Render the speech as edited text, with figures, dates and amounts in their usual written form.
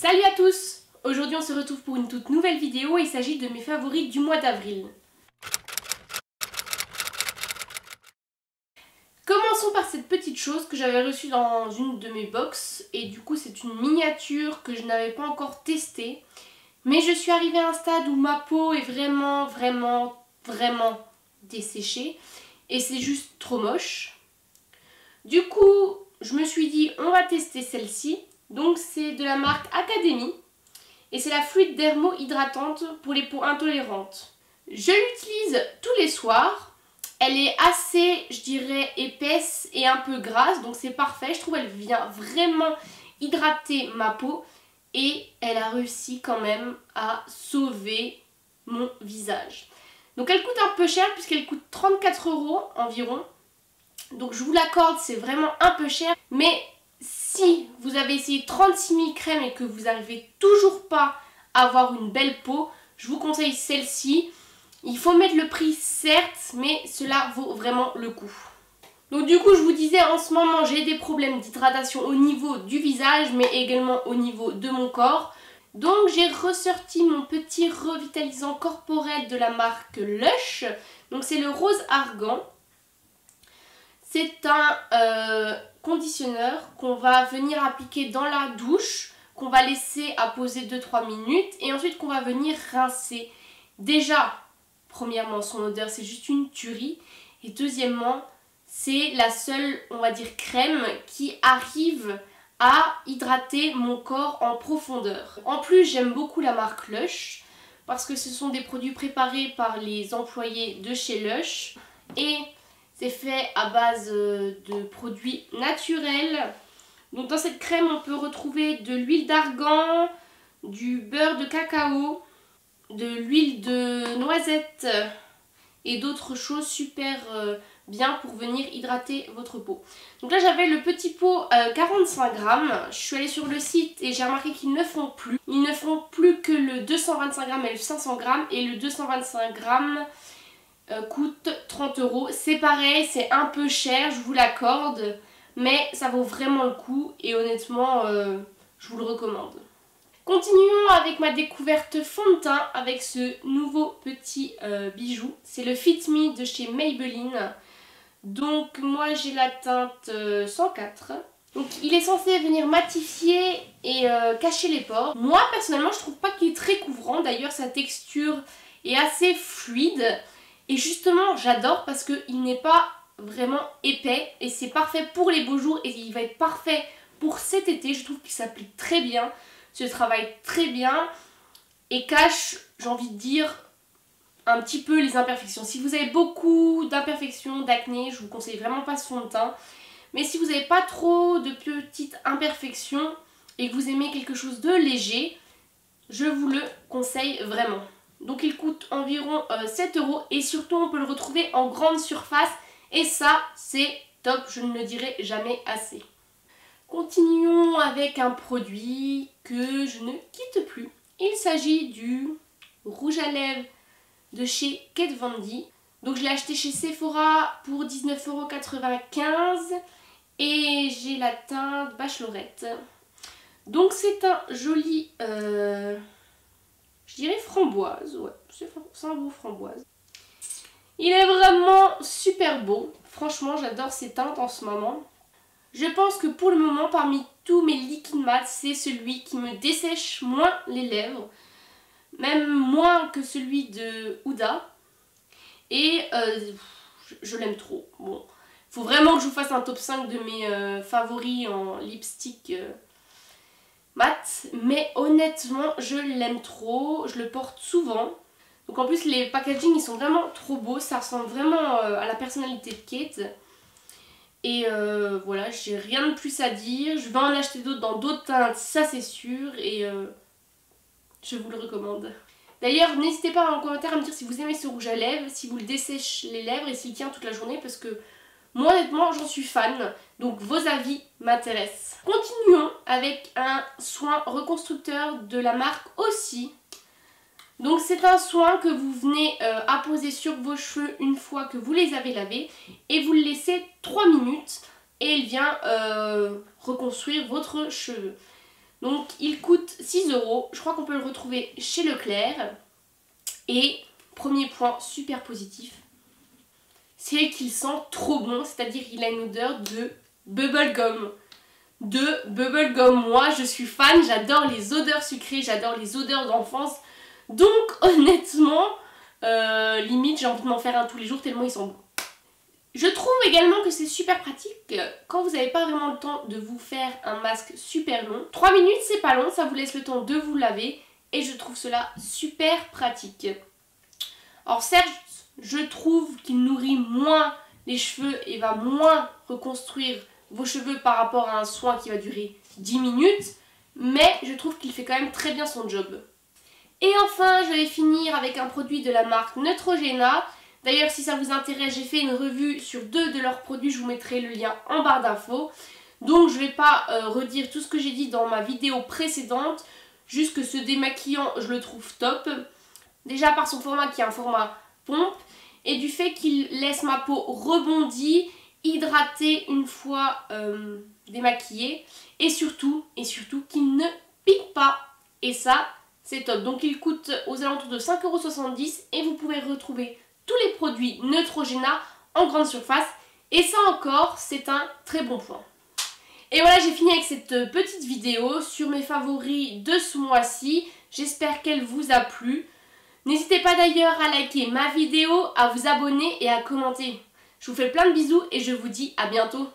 Salut à tous! Aujourd'hui on se retrouve pour une toute nouvelle vidéo et il s'agit de mes favoris du mois d'avril. Commençons par cette petite chose que j'avais reçue dans une de mes box et du coup c'est une miniature que je n'avais pas encore testée. Mais je suis arrivée à un stade où ma peau est vraiment desséchée et c'est juste trop moche. Du coup je me suis dit on va tester celle-ci. Donc c'est de la marque Academy et c'est la fluide dermo hydratante pour les peaux intolérantes. Je l'utilise tous les soirs. Elle est assez, je dirais, épaisse et un peu grasse, donc c'est parfait. Je trouve qu'elle vient vraiment hydrater ma peau et elle a réussi quand même à sauver mon visage. Donc elle coûte un peu cher puisqu'elle coûte 34 € environ. Donc je vous l'accorde, c'est vraiment un peu cher, mais si vous avez essayé 36 000 crèmes et que vous n'arrivez toujours pas à avoir une belle peau, je vous conseille celle-ci. Il faut mettre le prix certes, mais cela vaut vraiment le coup. Donc du coup je vous disais, en ce moment j'ai des problèmes d'hydratation au niveau du visage, mais également au niveau de mon corps. Donc j'ai ressorti mon petit revitalisant corporel de la marque Lush. Donc c'est le rose argan. C'est un conditionneur qu'on va venir appliquer dans la douche, qu'on va laisser à poser 2-3 minutes et ensuite qu'on va venir rincer. Déjà, premièrement, son odeur c'est juste une tuerie et deuxièmement, c'est la seule, on va dire, crème qui arrive à hydrater mon corps en profondeur. En plus, j'aime beaucoup la marque Lush parce que ce sont des produits préparés par les employés de chez Lush et c'est fait à base de produits naturels. Donc dans cette crème, on peut retrouver de l'huile d'argan, du beurre de cacao, de l'huile de noisette et d'autres choses super bien pour venir hydrater votre peau. Donc là j'avais le petit pot 45 grammes. Je suis allée sur le site et j'ai remarqué qu'ils ne font plus. Ils ne font plus que le 225 grammes et le 500 grammes et le 225 grammes coûte 30 €. C'est pareil, c'est un peu cher, je vous l'accorde, mais ça vaut vraiment le coup et honnêtement, je vous le recommande. Continuons avec ma découverte fond de teint avec ce nouveau petit bijou. C'est le Fit Me de chez Maybelline. Donc moi j'ai la teinte 104. Donc il est censé venir matifier et cacher les pores. Moi personnellement je trouve pas qu'il est très couvrant. D'ailleurs sa texture est assez fluide. Et justement j'adore parce qu'il n'est pas vraiment épais et c'est parfait pour les beaux jours et il va être parfait pour cet été. Je trouve qu'il s'applique très bien, se travaille très bien et cache, j'ai envie de dire, un petit peu les imperfections. Si vous avez beaucoup d'imperfections, d'acné, je vous conseille vraiment pas ce fond de teint. Mais si vous n'avez pas trop de petites imperfections et que vous aimez quelque chose de léger, je vous le conseille vraiment. Donc il coûte environ 7 € et surtout on peut le retrouver en grande surface et ça c'est top, je ne le dirai jamais assez. Continuons avec un produit que je ne quitte plus. Il s'agit du rouge à lèvres de chez Kat Von D. Donc je l'ai acheté chez Sephora pour 19,95 € et j'ai la teinte Bachelorette. Donc c'est un joli... je dirais framboise, ouais, c'est un beau framboise. Il est vraiment super beau. Franchement, j'adore ces teintes en ce moment. Je pense que pour le moment, parmi tous mes liquid mat, c'est celui qui me dessèche moins les lèvres. Même moins que celui de Huda. Et je l'aime trop. Bon, faut vraiment que je vous fasse un top 5 de mes favoris en lipstick mat, mais honnêtement je l'aime trop, je le porte souvent. Donc en plus les packaging ils sont vraiment trop beaux, ça ressemble vraiment à la personnalité de Kate. Et voilà, j'ai rien de plus à dire, je vais en acheter d'autres dans d'autres teintes, ça c'est sûr, et je vous le recommande. D'ailleurs n'hésitez pas en commentaire à me dire si vous aimez ce rouge à lèvres, si vous le dessèche les lèvres et s'il tient toute la journée parce que moi honnêtement j'en suis fan, donc vos avis m'intéressent. Continuons avec un soin reconstructeur de la marque aussi. Donc c'est un soin que vous venez apposer sur vos cheveux une fois que vous les avez lavés et vous le laissez 3 minutes et il vient reconstruire votre cheveu. Donc il coûte 6 €. Je crois qu'on peut le retrouver chez Leclerc. Et premier point super positif, c'est qu'il sent trop bon, c'est-à-dire qu'il a une odeur de bubblegum. Moi je suis fan, j'adore les odeurs sucrées, j'adore les odeurs d'enfance. Donc honnêtement, limite j'ai envie de m'en faire un tous les jours tellement ils sont bons. Je trouve également que c'est super pratique quand vous n'avez pas vraiment le temps de vous faire un masque super long. 3 minutes c'est pas long, ça vous laisse le temps de vous laver et je trouve cela super pratique. Alors certes, je trouve qu'il nourrit moins les cheveux et va moins reconstruire vos cheveux par rapport à un soin qui va durer 10 minutes, mais je trouve qu'il fait quand même très bien son job. Et enfin, je vais finir avec un produit de la marque Neutrogena. D'ailleurs, si ça vous intéresse, j'ai fait une revue sur 2 de leurs produits, je vous mettrai le lien en barre d'infos. Donc je ne vais pas redire tout ce que j'ai dit dans ma vidéo précédente, juste que ce démaquillant, je le trouve top. Déjà par son format qui est un format pompe et du fait qu'il laisse ma peau rebondie, hydratée une fois démaquillée et surtout qu'il ne pique pas. Et ça, c'est top. Donc il coûte aux alentours de 5,70 € et vous pouvez retrouver tous les produits Neutrogena en grande surface. Et ça encore, c'est un très bon point. Et voilà, j'ai fini avec cette petite vidéo sur mes favoris de ce mois-ci. J'espère qu'elle vous a plu. N'hésitez pas d'ailleurs à liker ma vidéo, à vous abonner et à commenter. Je vous fais plein de bisous et je vous dis à bientôt.